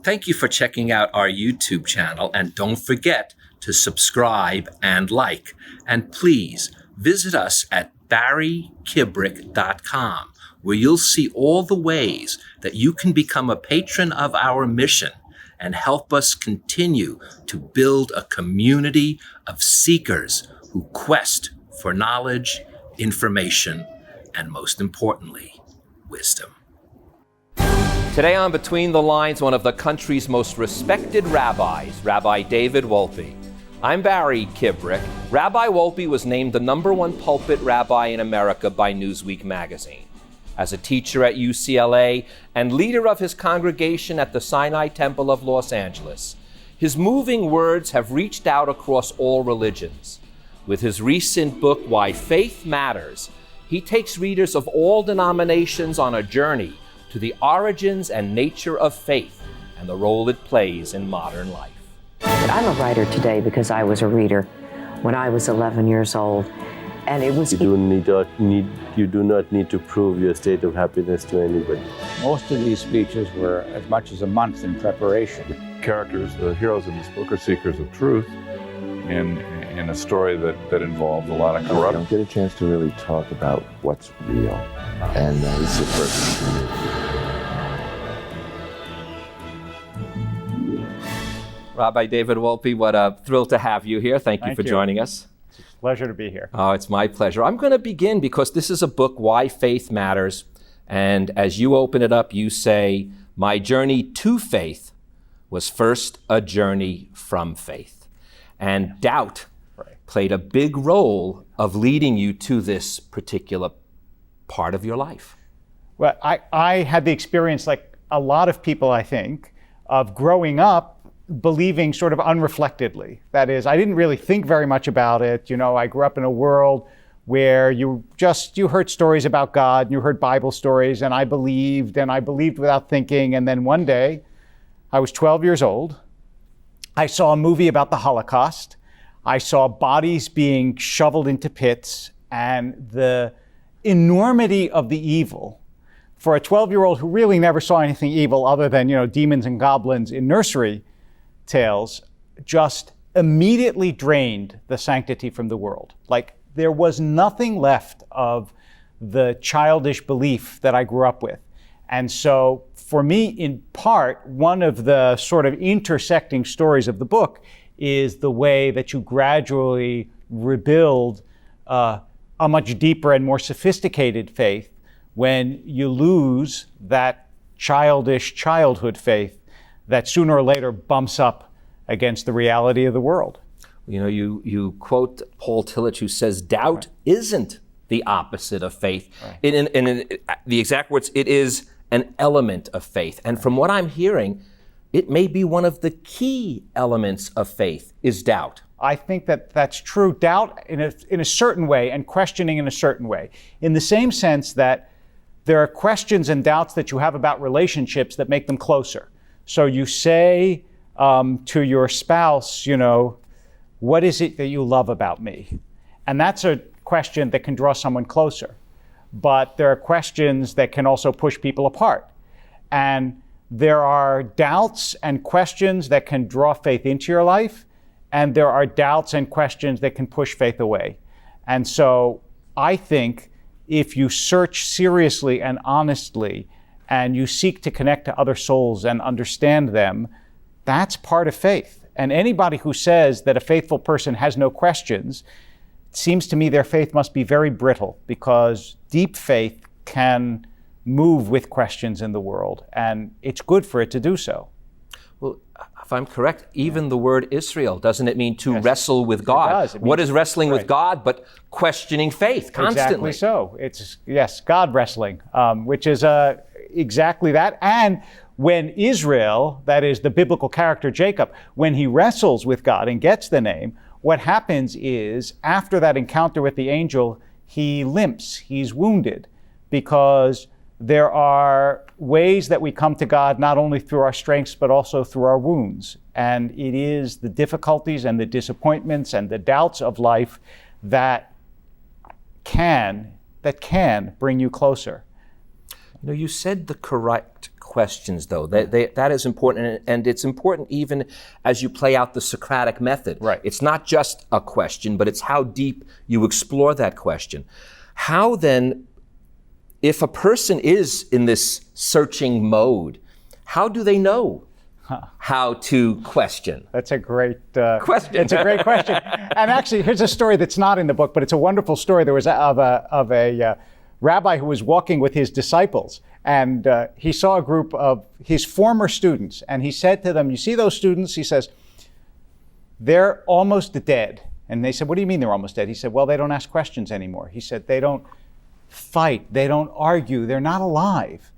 Thank you for checking out our YouTube channel, and don't forget to subscribe and like. And please visit us at barrykibrick.com, where you'll see all the ways that you can become a patron of our mission and help us continue to build a community of seekers who quest for knowledge, information, and most importantly, wisdom. Today on Between the Lines, one of the country's most respected rabbis, Rabbi David Wolpe. I'm Barry Kibrick. Rabbi Wolpe was named the #1 pulpit rabbi in America by Newsweek magazine. As a teacher at UCLA and leader of his congregation at the Sinai Temple of Los Angeles, his moving words have reached out across all religions. With his recent book, Why Faith Matters, he takes readers of all denominations on a journey to the origins and nature of faith and the role it plays in modern life. But I'm a writer today because I was a reader when I was 11 years old. And it was... You do not need to prove your state of happiness to anybody. Most of these speeches were as much as a month in preparation. The characters, the heroes in this book, are seekers of truth in a story that involves a lot of corruption. You don't get a chance to really talk about what's real. And it's the first thing. Rabbi David Wolpe, what a thrill to have you here. Thank you for joining us. It's a pleasure to be here. Oh, it's my pleasure. I'm going to begin because this is a book, Why Faith Matters. And as you open it up, you say, my journey to faith was first a journey from faith. And doubt played a big role of leading you to this particular part of your life. Well, I had the experience, like a lot of people, I think, of growing up believing sort of unreflectedly. That is, I didn't really think very much about it. You know, I grew up in a world where you heard stories about God, and you heard Bible stories, and I believed without thinking. And then one day, I was 12 years old. I saw a movie about the Holocaust. I saw bodies being shoveled into pits, and the enormity of the evil for a 12-year-old who really never saw anything evil other than, demons and goblins in nursery tales, just immediately drained the sanctity from the world. Like, there was nothing left of the childish belief that I grew up with. And so for me, in part, one of the sort of intersecting stories of the book is the way that you gradually rebuild a much deeper and more sophisticated faith when you lose that childish childhood faith that sooner or later bumps up against the reality of the world. You quote Paul Tillich, who says, doubt isn't the opposite of faith. Right. In the exact words, it is an element of faith. And from what I'm hearing, it may be one of the key elements of faith is doubt. I think that that's true. Doubt in a certain way and questioning in a certain way. In the same sense that there are questions and doubts that you have about relationships that make them closer. So you say to your spouse, what is it that you love about me? And that's a question that can draw someone closer. But there are questions that can also push people apart. And there are doubts and questions that can draw faith into your life, and there are doubts and questions that can push faith away. And so I think if you search seriously and honestly, and you seek to connect to other souls and understand them, that's part of faith. And anybody who says that a faithful person has no questions, it seems to me their faith must be very brittle, because deep faith can move with questions in the world, and it's good for it to do so. Well, if I'm correct, even the word Israel, doesn't it mean to wrestle with God? It does. What is wrestling with God but questioning faith constantly? Exactly so. It's, God wrestling, which is exactly that. And when Israel, that is the biblical character Jacob, when he wrestles with God and gets the name, what happens is, after that encounter with the angel, he limps, he's wounded, because there are ways that we come to God not only through our strengths, but also through our wounds. And it is the difficulties and the disappointments and the doubts of life that can bring you closer. You said the correct questions, though. That is important, and it's important even as you play out the Socratic method. Right. It's not just a question, but it's how deep you explore that question. How then, if a person is in this searching mode, how do they know how to question? That's a great question. It's a great question. And actually, here's a story that's not in the book, but it's a wonderful story. There was of a rabbi who was walking with his disciples, and he saw a group of his former students, and he said to them, "You see those students?" He says, "They're almost dead." And they said, "What do you mean they're almost dead?" He said, "Well, they don't ask questions anymore." He said, "They don't fight, they don't argue, they're not alive."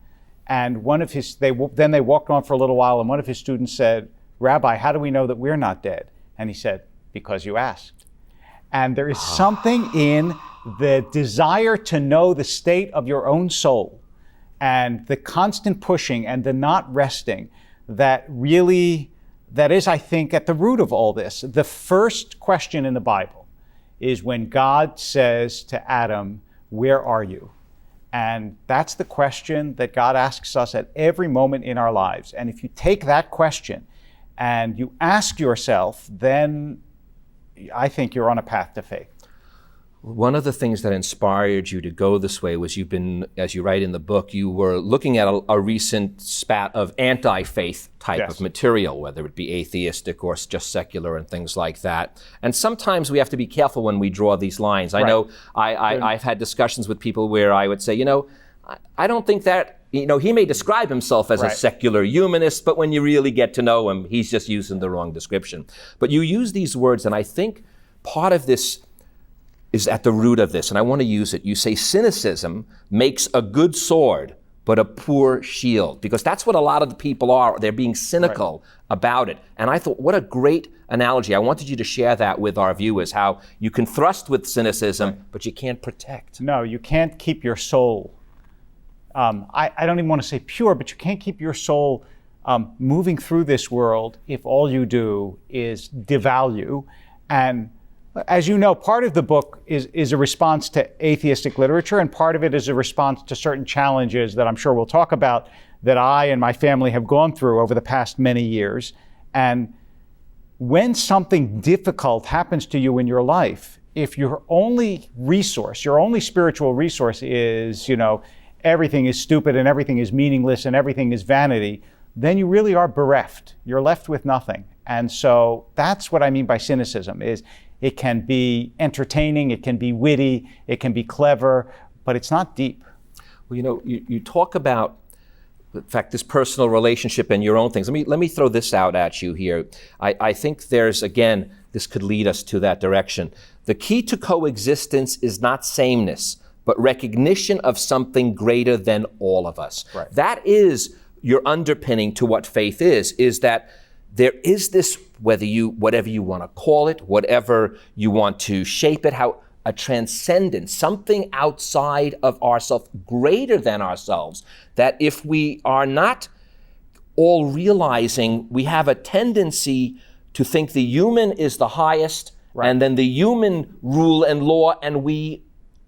And then they walked on for a little while, and one of his students said, "Rabbi, how do we know that we're not dead?" And he said, "Because you asked." And there is something in the desire to know the state of your own soul and the constant pushing and the not resting that is, I think, at the root of all this. The first question in the Bible is when God says to Adam, "Where are you?" And that's the question that God asks us at every moment in our lives. And if you take that question and you ask yourself, then I think you're on a path to faith. One of the things that inspired you to go this way was you've been, as you write in the book, you were looking at a recent spat of anti-faith type of material, whether it be atheistic or just secular and things like that. And sometimes we have to be careful when we draw these lines. I know I've had discussions with people where I would say, I don't think that, he may describe himself as a secular humanist, but when you really get to know him, he's just using the wrong description. But you use these words, and I think part of this is at the root of this, and I want to use it. You say cynicism makes a good sword, but a poor shield, because that's what a lot of the people are. They're being cynical about it. And I thought, what a great analogy. I wanted you to share that with our viewers, how you can thrust with cynicism, but you can't protect. No, you can't keep your soul. I don't even want to say pure, but you can't keep your soul moving through this world if all you do is devalue. And as you know, part of the book is a response to atheistic literature, and part of it is a response to certain challenges that I'm sure we'll talk about that I and my family have gone through over the past many years. And when something difficult happens to you in your life, if your only resource, your only spiritual resource is, everything is stupid and everything is meaningless and everything is vanity, then you really are bereft. You're left with nothing. And so that's what I mean by cynicism, is it can be entertaining, it can be witty, it can be clever, but it's not deep. Well, you talk about, in fact, this personal relationship and your own things. Let me throw this out at you here. I think there's, again, this could lead us to that direction. The key to coexistence is not sameness, but recognition of something greater than all of us. Right. That is your underpinning to what faith is that there is this, whatever you want to call it, whatever you want to shape it, how a transcendence, something outside of ourselves, greater than ourselves, that if we are not all realizing, we have a tendency to think the human is the highest, and then the human rule and law, and we,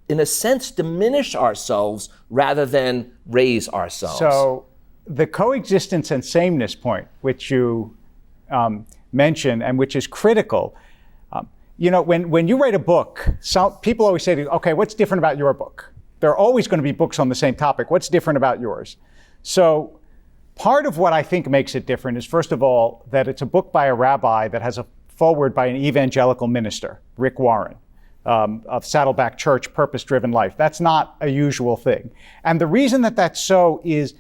in a sense, diminish ourselves rather than raise ourselves. So the coexistence and sameness point, which you mention and which is critical. When you write a book, people always say to you, okay, what's different about your book? There are always going to be books on the same topic. What's different about yours? So part of what I think makes it different is, first of all, that it's a book by a rabbi that has a foreword by an evangelical minister, Rick Warren, of Saddleback Church, Purpose-Driven Life. That's not a usual thing. And the reason that that's so is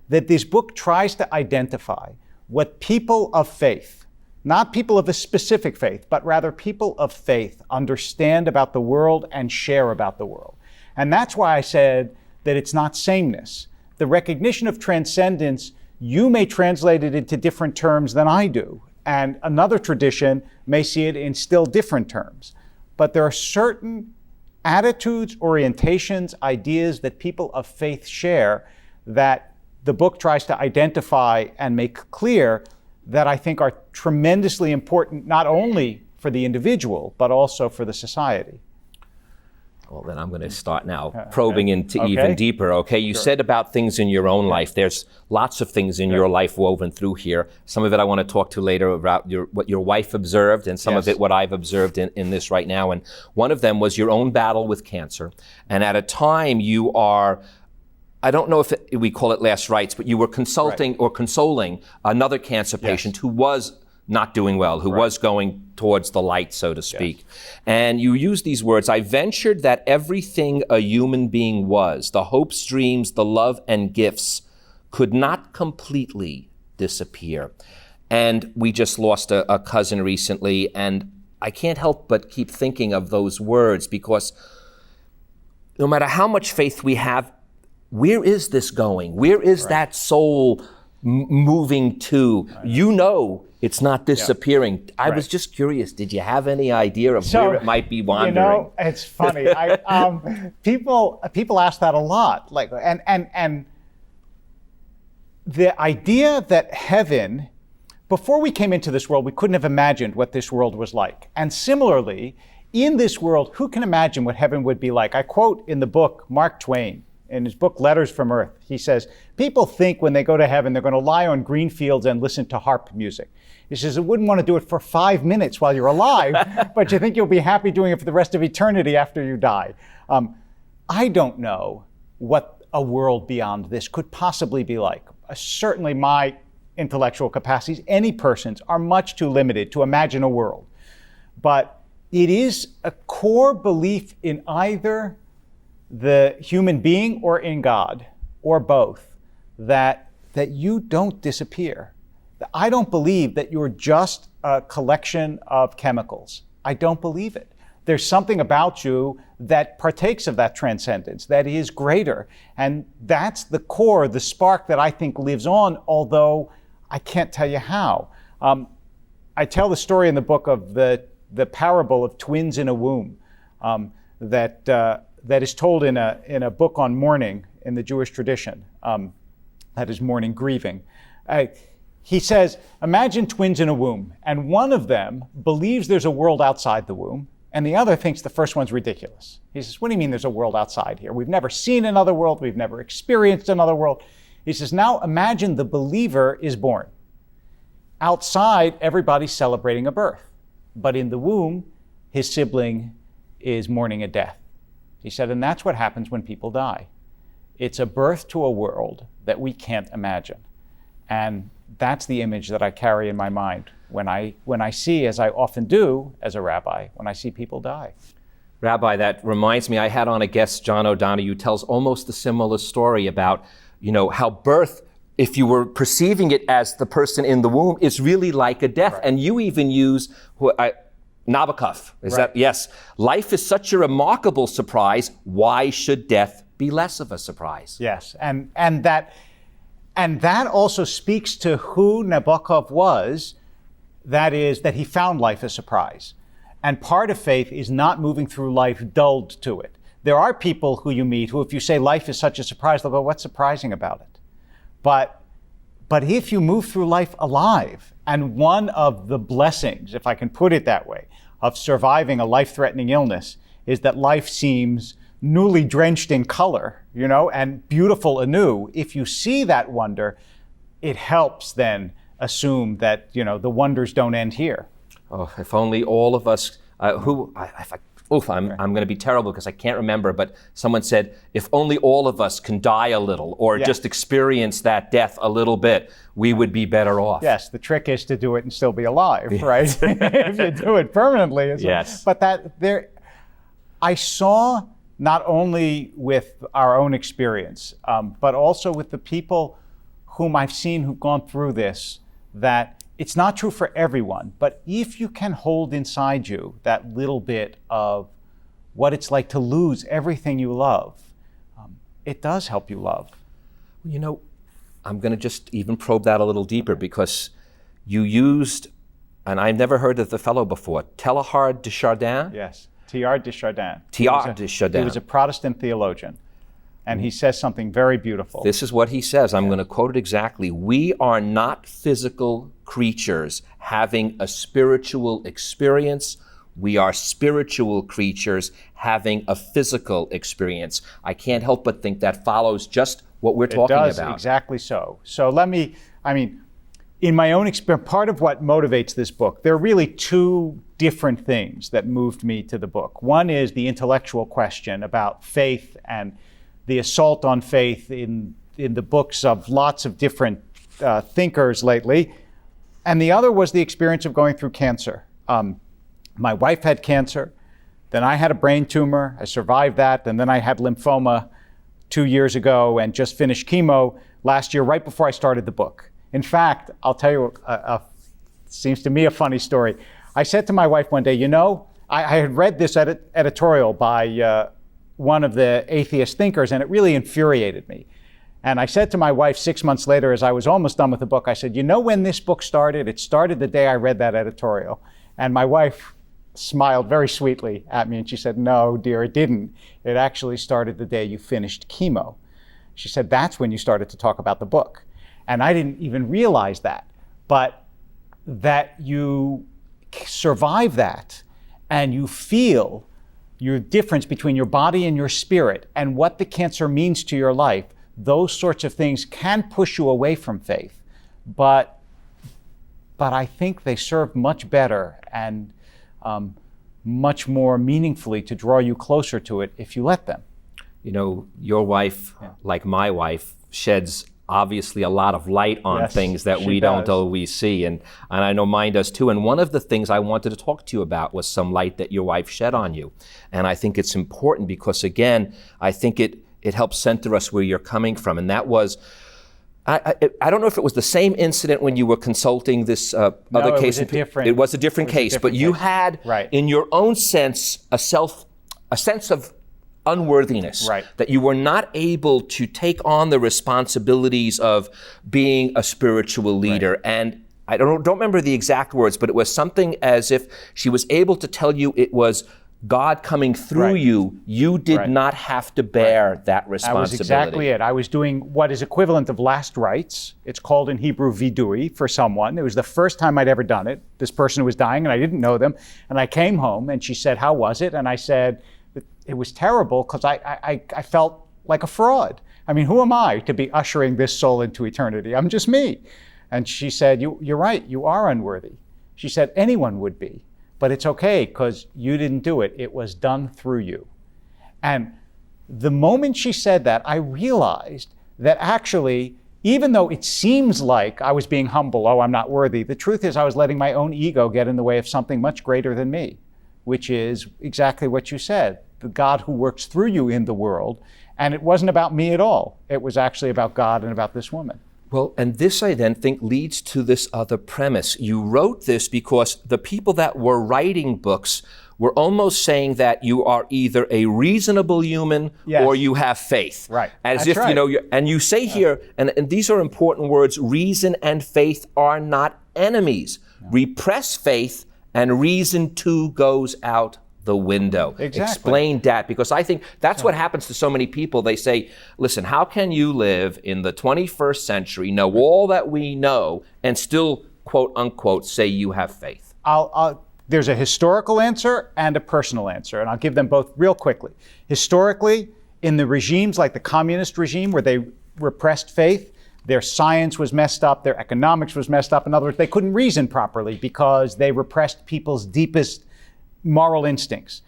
that this book tries to identify what people of faith, not people of a specific faith, but rather people of faith, understand about the world and share about the world. And that's why I said that it's not sameness. The recognition of transcendence, you may translate it into different terms than I do, and another tradition may see it in still different terms. But there are certain attitudes, orientations, ideas that people of faith share that the book tries to identify and make clear that I think are tremendously important, not only for the individual, but also for the society. Well, then I'm going to start now probing into even deeper, okay? You said about things in your own life. There's lots of things in your life woven through here. Some of it I want to talk to later about what your wife observed, and some of it what I've observed in this right now. And one of them was your own battle with cancer. And at a time you are, I don't know if we call it last rites, but you were consulting or consoling another cancer patient who was not doing well, who was going towards the light, so to speak. And you use these words, I ventured that everything a human being was, the hopes, dreams, the love and gifts, could not completely disappear. And we just lost a cousin recently, and I can't help but keep thinking of those words, because no matter how much faith we have, where is this going? Where is that soul moving to? You know it's not disappearing. I was just curious, did you have any idea of where it might be wandering? You know, it's funny. People ask that a lot. Like, and the idea that heaven, before we came into this world, we couldn't have imagined what this world was like. And similarly, in this world, who can imagine what heaven would be like? I quote in the book Mark Twain, in his book, Letters from Earth. He says, people think when they go to heaven, they're going to lie on green fields and listen to harp music. He says, I wouldn't want to do it for 5 minutes while you're alive, but you think you'll be happy doing it for the rest of eternity after you die. I don't know what a world beyond this could possibly be like. Certainly my intellectual capacities, any person's, are much too limited to imagine a world. But it is a core belief in either the human being or in God, or both, that you don't disappear. I don't believe that you're just a collection of chemicals. I don't believe it. There's something about you that partakes of that transcendence, that is greater. And that's the core, the spark that I think lives on, although I can't tell you how. I tell the story in the book of the parable of twins in a womb that is told in a book on mourning in the Jewish tradition, that is mourning, grieving. He says, imagine twins in a womb, and one of them believes there's a world outside the womb, and the other thinks the first one's ridiculous. He says, what do you mean there's a world outside here? We've never seen another world. We've never experienced another world. He says, now imagine the believer is born. Outside, everybody's celebrating a birth, but in the womb, his sibling is mourning a death. He said, and that's what happens when people die. It's a birth to a world that we can't imagine. And that's the image that I carry in my mind when I see, as I often do as a rabbi, when I see people die. Rabbi, that reminds me, I had on a guest, John O'Donohue, tells almost a similar story about, how birth, if you were perceiving it as the person in the womb, is really like a death. Right. And you even use Nabokov. Yes. Life is such a remarkable surprise. Why should death be less of a surprise? Yes, and that also speaks to who Nabokov was. That is, that he found life a surprise. And part of faith is not moving through life dulled to it. There are people who you meet who, if you say life is such a surprise, they'll go, what's surprising about it? But if you move through life alive, and one of the blessings, if I can put it that way, of surviving a life-threatening illness is that life seems newly drenched in color, and beautiful anew. If you see that wonder, it helps then assume that, the wonders don't end here. Oh, if only all of us, I'm going to be terrible because I can't remember, but someone said, if only all of us can die a little or just experience that death a little bit, we would be better off. Yes, the trick is to do it and still be alive, right? If you do it permanently. Yes. But I saw not only with our own experience, but also with the people whom I've seen who've gone through this, that it's not true for everyone, but if you can hold inside you that little bit of what it's like to lose everything you love, it does help you love. I'm going to just even probe that a little deeper, because you used, and I've never heard of the fellow before, Teilhard de Chardin? Yes, Teilhard de Chardin. Teilhard de Chardin. He was a Protestant theologian. And he says something very beautiful. This is what he says. I'm going to quote it exactly. We are not physical creatures having a spiritual experience. We are spiritual creatures having a physical experience. I can't help but think that follows just what we're talking about. It does, exactly so. So in my own experience, part of what motivates this book, there are really two different things that moved me to the book. One is the intellectual question about faith and the assault on faith in the books of lots of different thinkers lately. And the other was the experience of going through cancer. My wife had cancer, then I had a brain tumor, I survived that, and then I had lymphoma 2 years ago and just finished chemo last year, right before I started the book. In fact, I'll tell you, seems to me a funny story. I said to my wife one day, I had read this editorial by one of the atheist thinkers, and it really infuriated me. And I said to my wife 6 months later, as I was almost done with the book, I said, when this book started? It started the day I read that editorial. And my wife smiled very sweetly at me, and she said, no, dear, it didn't. It actually started the day you finished chemo. She said, that's when you started to talk about the book. And I didn't even realize that. But that you survive that, and you feel your difference between your body and your spirit, and what the cancer means to your life, those sorts of things can push you away from faith. But I think they serve much better and much more meaningfully to draw you closer to it if you let them. Your wife, like my wife, sheds obviously a lot of light on things that we don't always see. And I know mine does too. And one of the things I wanted to talk to you about was some light that your wife shed on you. And I think it's important because, again, I think it helps center us where you're coming from. And that was, I don't know if it was the same incident when you were consulting this other case. It was a different case, but you had, in your own sense, a sense of unworthiness, that you were not able to take on the responsibilities of being a spiritual leader. And I don't remember the exact words, but it was something as if she was able to tell you it was God coming through you. You did not have to bear that responsibility. That was exactly it. I was doing what is equivalent of last rites. It's called in Hebrew vidui for someone. It was the first time I'd ever done it. This person was dying and I didn't know them. And I came home and she said, how was it? And I said, it was terrible because I felt like a fraud. I mean, who am I to be ushering this soul into eternity? I'm just me. And she said, you're right, you are unworthy. She said, anyone would be. But it's okay because you didn't do it. It was done through you. And the moment she said that, I realized that actually, even though it seems like I was being humble, I'm not worthy, the truth is I was letting my own ego get in the way of something much greater than me, which is exactly what you said, the God who works through you in the world. And it wasn't about me at all. It was actually about God and about this woman. Well, and this, I then think, leads to this other premise. You wrote this because the people that were writing books were almost saying that you are either a reasonable human or you have faith. As if, and you say here, and these are important words, reason and faith are not enemies. Repress faith and reason too goes out the window. Explain that, because I think that's what happens to so many people. They say, listen, how can you live in the 21st century, know all that we know, and still, quote unquote, say you have faith? There's a historical answer and a personal answer, and I'll give them both real quickly. Historically, in the regimes like the communist regime where they repressed faith, their science was messed up, their economics was messed up. In other words, they couldn't reason properly because they repressed people's deepest moral instincts.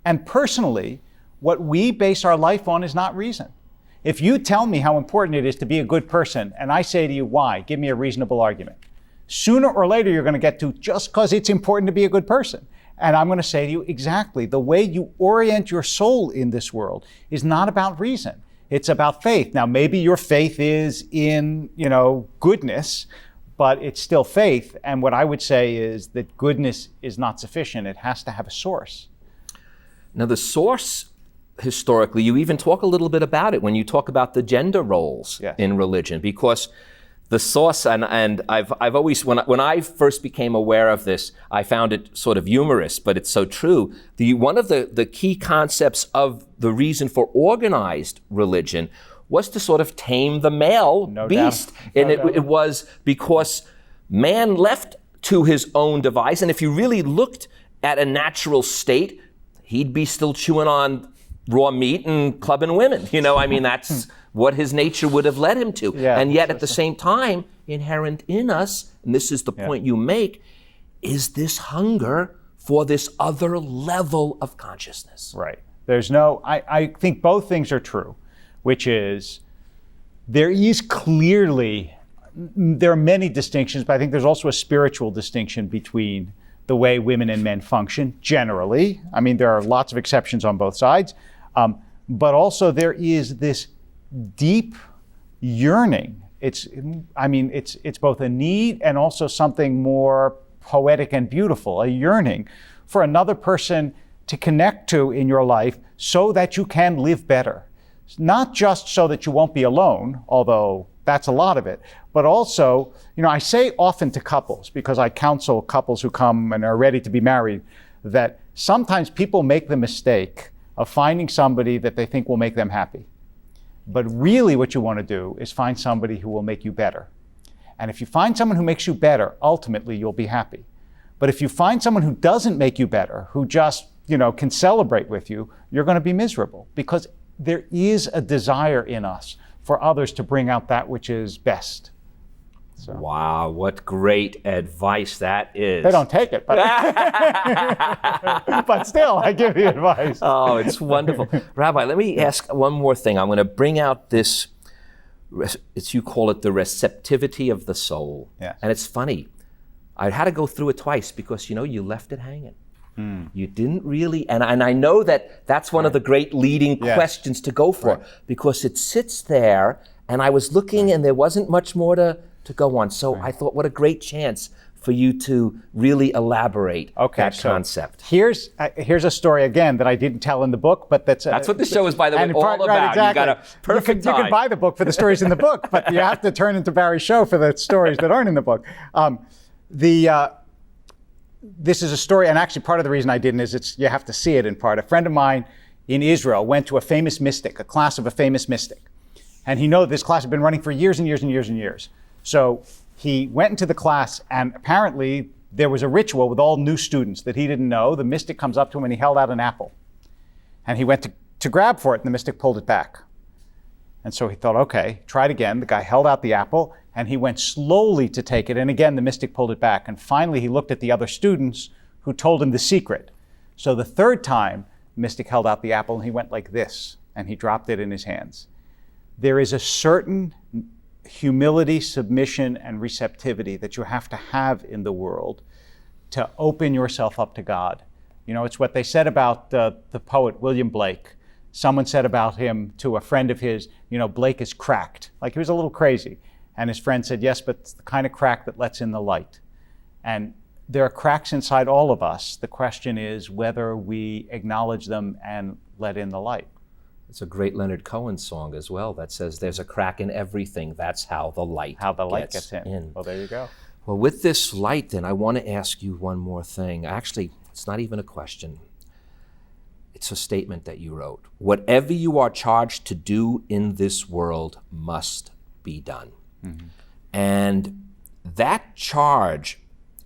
And personally, what we base our life on is not reason. If you tell me how important it is to be a good person, and I say to you, why? Give me a reasonable argument. Sooner or later, you're going to get to just because it's important to be a good person. And I'm going to say to you, exactly, the way you orient your soul in this world is not about reason. It's about faith. Now, maybe your faith is in, goodness, but it's still faith. And what I would say is that goodness is not sufficient. It has to have a source. Now, the source, historically, you even talk a little bit about it when you talk about the gender roles in religion, because the source, and I've always, when I first became aware of this, I found it sort of humorous, but it's so true. One of the key concepts of the reason for organized religion was to sort of tame the male beast. And it was because man left to his own device. And if you really looked at a natural state, he'd be still chewing on raw meat and clubbing women. I mean, that's what his nature would have led him to. Yeah, and yet at the same time, inherent in us, and this is the point you make, is this hunger for this other level of consciousness. Right. I think both things are true, which is there are many distinctions, but I think there's also a spiritual distinction between the way women and men function generally. I mean, there are lots of exceptions on both sides, but also there is this deep yearning. It's both a need and also something more poetic and beautiful, a yearning for another person to connect to in your life so that you can live better. Not just so that you won't be alone, although that's a lot of it, but also, I say often to couples, because I counsel couples who come and are ready to be married, that sometimes people make the mistake of finding somebody that they think will make them happy. But really what you want to do is find somebody who will make you better. And if you find someone who makes you better, ultimately you'll be happy. But if you find someone who doesn't make you better, who just, can celebrate with you, you're going to be miserable, because there is a desire in us for others to bring out that which is best. So. Wow, what great advice that is. They don't take it, but, but still, I give the advice. Oh, it's wonderful. Rabbi, let me ask one more thing. I'm going to bring out this, you call it the receptivity of the soul. Yes. And it's funny. I had to go through it twice because, you left it hanging. You didn't really, and I know that's one of the great leading questions to go for, because it sits there, and I was looking and there wasn't much more to go on. So I thought, what a great chance for you to really elaborate that concept. Here's a story, again, that I didn't tell in the book, but that's what the show is, by the way, all about. Right, exactly. You got a perfect time. You can buy the book for the stories in the book, but you have to turn into Barry's show for the stories that aren't in the book. This is a story, and actually part of the reason I didn't is you have to see it in part. A friend of mine in Israel went to a famous mystic, a class of a famous mystic. And he knew this class had been running for years and years and years and years. So he went into the class, and apparently there was a ritual with all new students that he didn't know. The mystic comes up to him and he held out an apple. And he went to grab for it, and the mystic pulled it back. And so he thought, okay, try it again. The guy held out the apple, and he went slowly to take it. And again, the mystic pulled it back. And finally, he looked at the other students who told him the secret. So the third time, the mystic held out the apple, and he went like this, and he dropped it in his hands. There is a certain humility, submission, and receptivity that you have to have in the world to open yourself up to God. It's what they said about the poet William Blake. Someone said about him to a friend of his, Blake is cracked. Like, he was a little crazy. And his friend said, yes, but it's the kind of crack that lets in the light. And there are cracks inside all of us. The question is whether we acknowledge them and let in the light. It's a great Leonard Cohen song as well that says there's a crack in everything. That's how the light gets in. Well, there you go. Well, with this light, then, I want to ask you one more thing. Actually, it's not even a question. It's a statement that you wrote. Whatever you are charged to do in this world must be done. Mm-hmm. And that charge,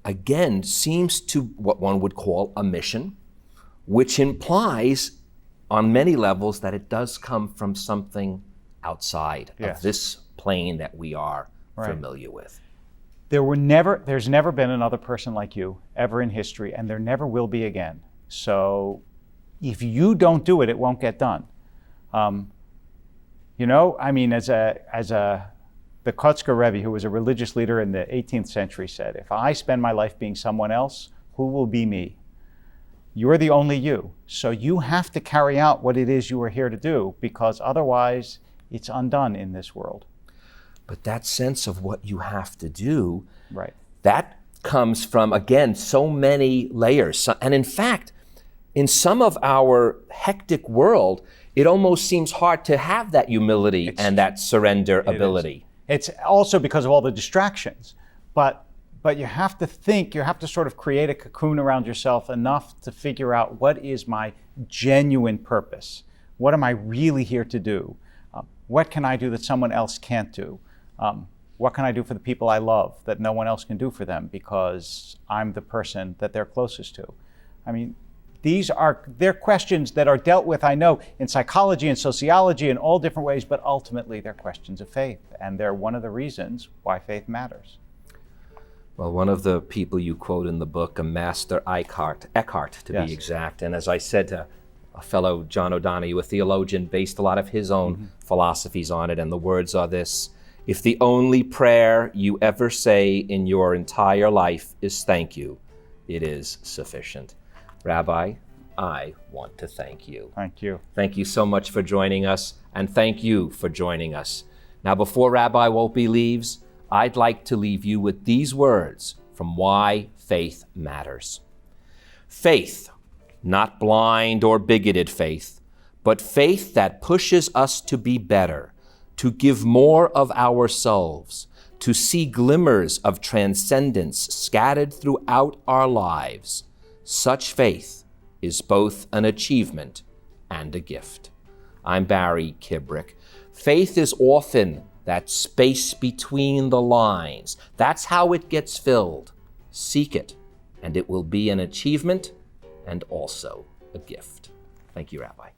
again, seems to what one would call a mission, which implies on many levels that it does come from something outside of this plane that we are familiar with. There's never been another person like you ever in history, and there never will be again. So if you don't do it, it won't get done. The Kotzker Rebbe, who was a religious leader in the 18th century, said, if I spend my life being someone else, who will be me? You're the only you. So you have to carry out what it is you are here to do, because otherwise it's undone in this world. But that sense of what you have to do, that comes from, again, so many layers. And in fact, in some of our hectic world, it almost seems hard to have that humility and that surrender ability. It's also because of all the distractions. But you have to think, you have to sort of create a cocoon around yourself enough to figure out what is my genuine purpose? What am I really here to do? What can I do that someone else can't do? What can I do for the people I love that no one else can do for them because I'm the person that they're closest to? I mean, they're questions that are dealt with, I know, in psychology and sociology in all different ways, but ultimately they're questions of faith, and they're one of the reasons why faith matters. Well, one of the people you quote in the book, a Master Eckhart to Yes. be exact, and as I said to a fellow John O'Donohue, a theologian, based a lot of his own philosophies on it, and the words are this: if the only prayer you ever say in your entire life is thank you, it is sufficient. Rabbi, I want to thank you. Thank you. Thank you so much for joining us, and thank you for joining us. Now, before Rabbi Wolpe leaves, I'd like to leave you with these words from Why Faith Matters. Faith, not blind or bigoted faith, but faith that pushes us to be better, to give more of ourselves, to see glimmers of transcendence scattered throughout our lives. Such faith is both an achievement and a gift. I'm Barry Kibrick. Faith is often that space between the lines. That's how it gets filled. Seek it, and it will be an achievement and also a gift. Thank you, Rabbi.